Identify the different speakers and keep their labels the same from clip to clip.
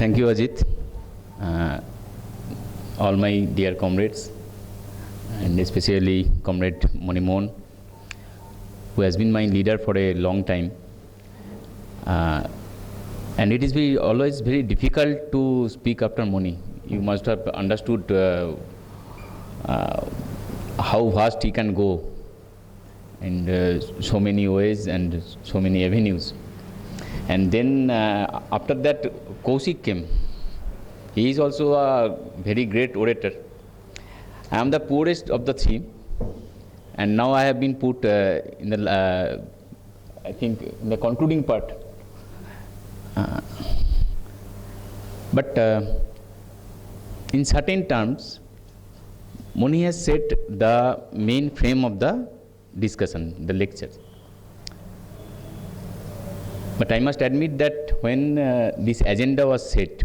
Speaker 1: Thank you, Ajit. Uh, all my dear comrades, and especially Comrade Monimon, who has been my leader for a long time. And it is always very difficult to speak after Moni. You must have understood how vast he can go in so many ways and so many avenues. And then after that, Kaushik came. He is also a very great orator. I am the poorest of the three, and now I have been put in the, I think, in the concluding part. But in certain terms, Moni has set the main frame of the discussion, the lecture. But I must admit that when this agenda was set,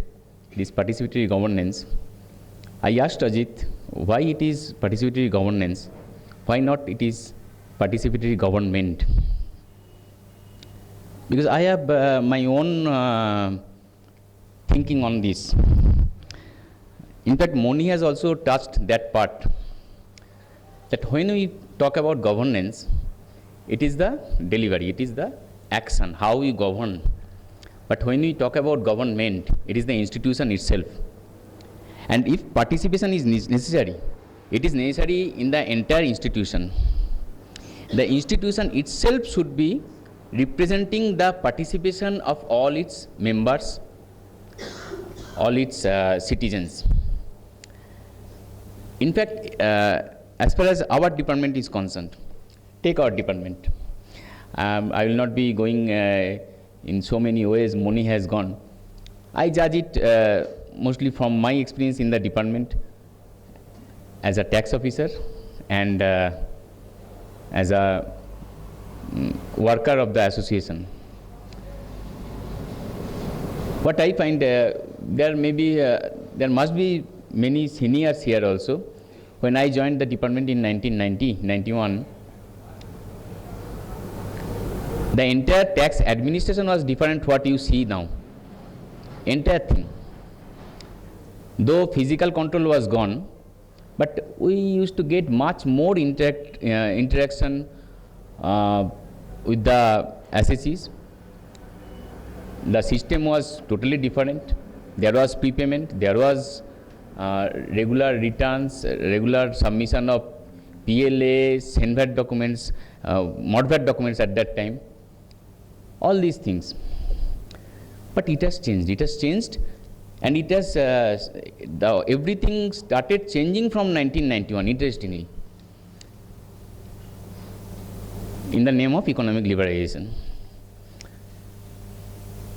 Speaker 1: this participatory governance, I asked Ajit why it is participatory governance, why not it is participatory government? Because I have my own thinking on this. In fact, Moni has also touched that part, that when we talk about governance, it is the delivery, it is the action, how we govern. But when we talk about government, it is the institution itself. And if participation is necessary, it is necessary in the entire institution. The institution itself should be representing the participation of all its members, all its citizens. In fact, as far as our department is concerned, take our department. I will not be going in so many ways Moni has gone. I judge it mostly from my experience in the department as a tax officer and as a worker of the association. What I find, there must be many seniors here also. When I joined the department in 1990-91, the entire tax administration was different what you see now. Entire thing. Though physical control was gone, but we used to get much more interaction with the assessees. The system was totally different. There was prepayment, there was regular returns, regular submission of PLA, SENVAT documents, MODVAT documents at that time. All these things. But it has changed, and it has, everything started changing from 1991, interestingly, in the name of economic liberalization.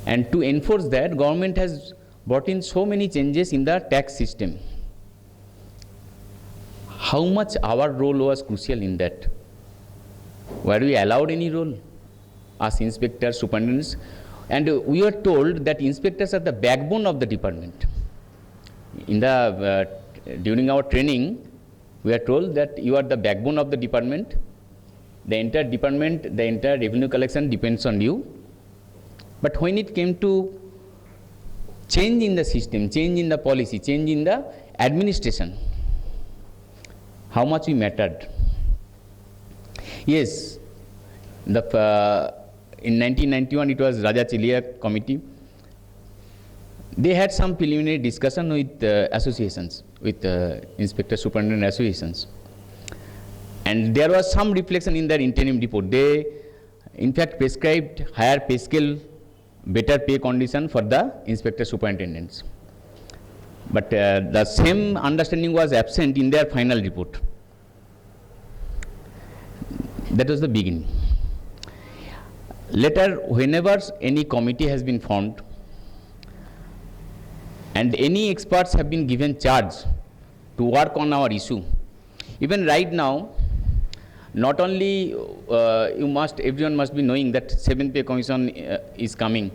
Speaker 1: And to enforce that, government has brought in so many changes in the tax system. How much our role was crucial in that? Were we allowed any role? As inspectors, superintendents, and we were told that inspectors are the backbone of the department. In the during our training, we are told that you are the backbone of the department. The entire department, the entire revenue collection depends on you. But when it came to change in the system, change in the policy, change in the administration, how much we mattered. Yes, in 1991, it was Raja Chelia committee. They had some preliminary discussion with associations, with inspector superintendent associations. And there was some reflection in their interim report. They, in fact, prescribed higher pay scale, better pay condition for the inspector superintendents. But the same understanding was absent in their final report. That was the beginning. Later, whenever any committee has been formed and any experts have been given charge to work on our issue, even right now, not only everyone must be knowing that 7th Pay Commission is coming.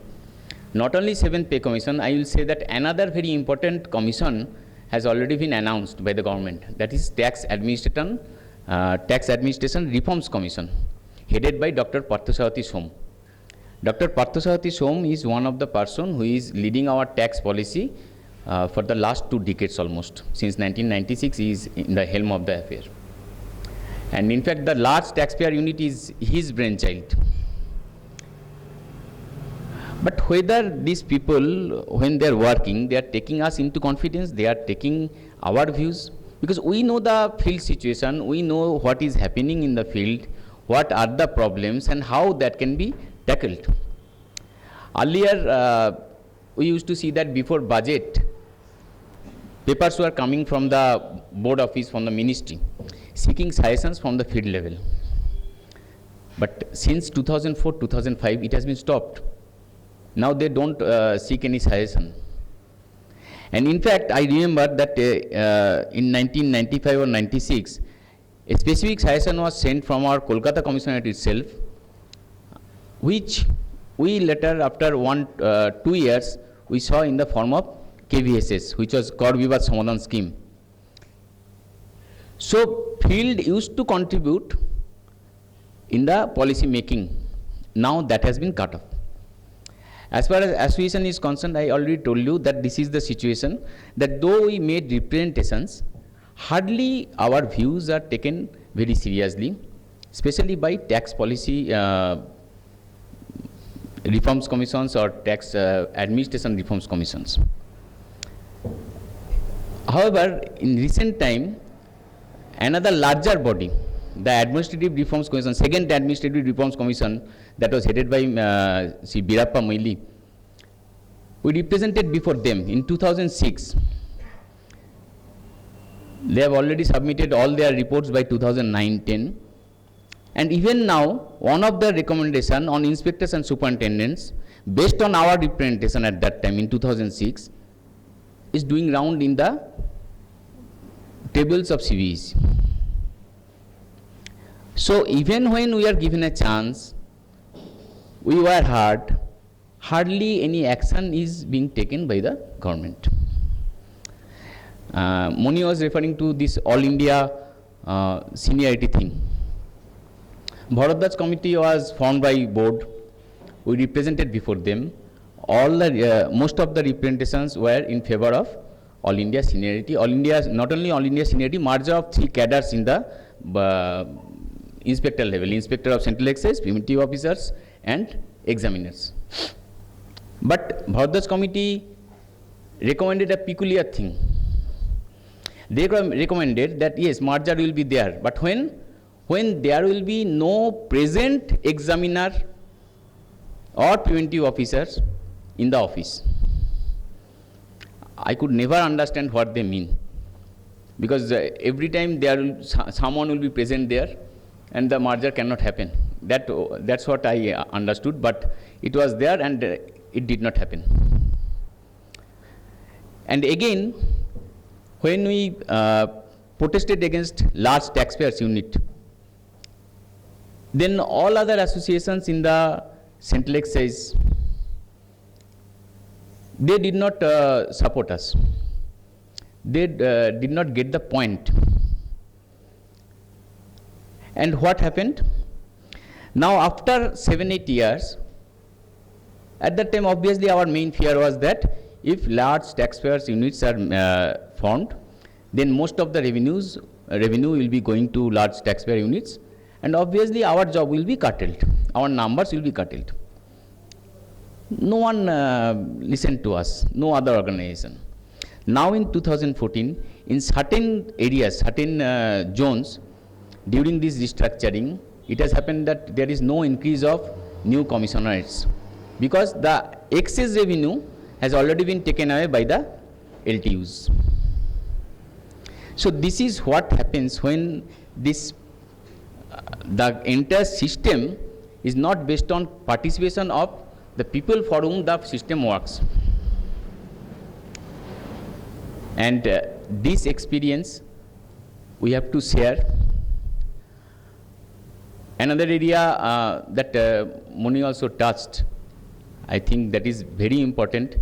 Speaker 1: Not only 7th Pay Commission, I will say that another very important commission has already been announced by the government. That is Tax Administration Reforms Commission, headed by Dr. Parthasarathi Som. Dr. Parthasarathi Som is one of the person who is leading our tax policy for the last 2 decades almost. Since 1996, he is in the helm of the affair. And in fact, the large taxpayer unit is his brainchild. But whether these people, when they are working, they are taking us into confidence, they are taking our views, because we know the field situation, we know what is happening in the field, what are the problems and how that can be tackled. Earlier, we used to see that before budget, papers were coming from the board office, from the ministry, seeking suggestions from the field level. But since 2004-2005, it has been stopped. Now they don't seek any suggestion. And in fact, I remember that in 1995 or 96, a specific suggestion was sent from our Kolkata Commissionerate itself, which we later, after 2 years, we saw in the form of KVSS, which was Kar Vivad Samadhan scheme. So field used to contribute in the policy making. Now that has been cut off. As far as association is concerned, I already told you that this is the situation, that though we made representations, hardly our views are taken very seriously, especially by tax policy reforms commissions or tax administration reforms commissions. However, in recent time, another larger body, the Administrative Reforms Commission, second Administrative Reforms Commission, that was headed by Sri Birappa Moili, we represented before them in 2006. They have already submitted all their reports by 2009-10. And even now, one of the recommendation on inspectors and superintendents, based on our representation at that time in 2006, is doing round in the tables of CVEs. So even when we are given a chance, we were heard, hardly any action is being taken by the government. Moni was referring to this All India seniority thing. Bharadwaj committee was formed by board. We represented before them. All the most of the representations were in favor of All India seniority. All India, not only All India seniority, merger of 3 cadres in the inspector level: inspector of central excise, primitive officers, and examiners. But Bharadwaj committee recommended a peculiar thing. They recommended that yes, merger will be there, but when there will be no present examiner or preventive officers in the office. I could never understand what they mean, because every time someone will be present there and the merger cannot happen. That's what I understood, but it was there and it did not happen. And again, when we protested against large taxpayers unit, then all other associations in the central excise, they did not support us. They did not get the point. And what happened? Now after 7-8 years, at that time obviously our main fear was that if large taxpayers units are formed, then most of the revenue will be going to large taxpayer units, and obviously our job will be curtailed, our numbers will be curtailed. No one listened to us, no other organization. Now in 2014, in certain areas, certain zones, during this restructuring, it has happened that there is no increase of new commissionerates, because the excess revenue has already been taken away by the LTUs. So this is what happens when this the entire system is not based on participation of the people for whom the system works. And this experience we have to share. Another area that Moni also touched, I think that is very important,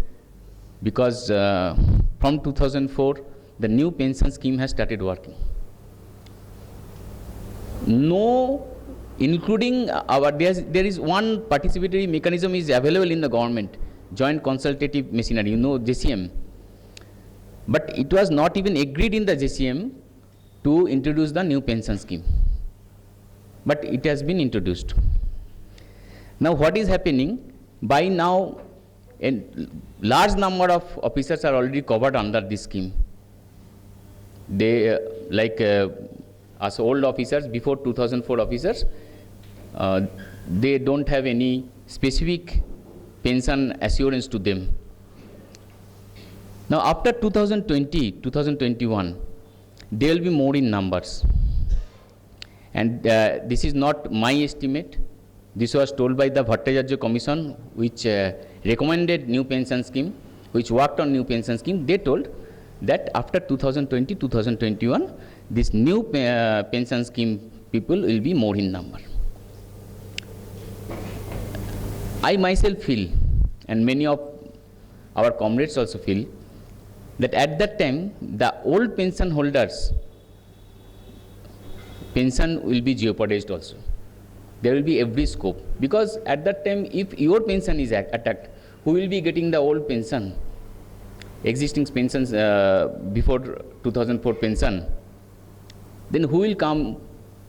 Speaker 1: because from 2004 the new pension scheme has started working. No including there is one participatory mechanism is available in the government, joint consultative machinery, you know, JCM. But it was not even agreed in the JCM to introduce the new pension scheme. But it has been introduced. Now what is happening? By now, a large number of officers are already covered under this scheme. They, as old officers, before 2004 officers, they don't have any specific pension assurance to them. Now after 2020, 2021, there will be more in numbers. And this is not my estimate. This was told by the Bhattacharya Commission, which recommended new pension scheme, which worked on new pension scheme. They told that after 2020, 2021, this new pension scheme people will be more in number. I myself feel, and many of our comrades also feel, that at that time, the old pension holders' pension will be jeopardized also. There will be every scope. Because at that time, if your pension is attacked, who will be getting the old pension? Existing pensions before 2004 pension, then who will come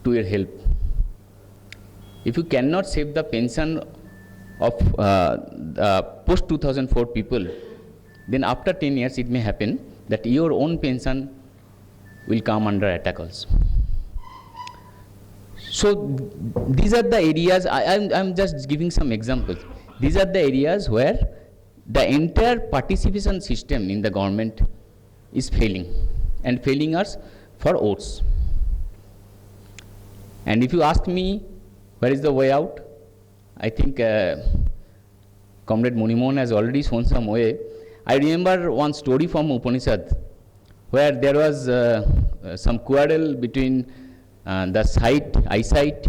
Speaker 1: to your help? If you cannot save the pension of post 2004 people, then after 10 years it may happen that your own pension will come under attack also. So these are the areas, I'm just giving some examples. These are the areas where the entire participation system in the government is failing, and failing us for votes. And if you ask me, where is the way out? I think Comrade Munimohan has already shown some way. I remember one story from Upanishad, where there was some quarrel between the eyesight,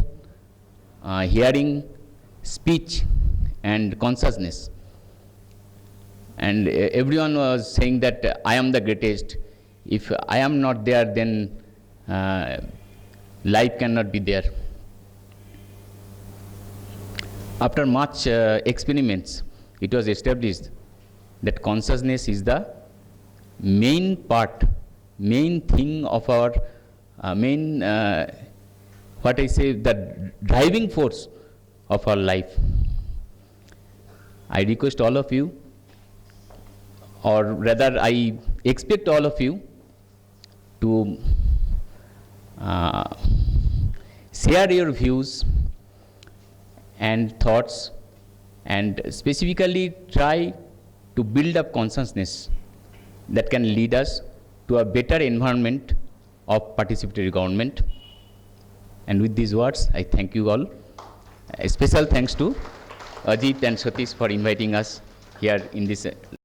Speaker 1: hearing, speech, and consciousness. And everyone was saying that I am the greatest. If I am not there, then life cannot be there. After much experiments, it was established that consciousness is the main thing of our the driving force of our life. I request all of you, or rather I expect all of you to share your views and thoughts, and specifically try to build up consciousness that can lead us to a better environment of participatory government. And with these words, I thank you all. A special thanks to Ajit and Satish for inviting us here in this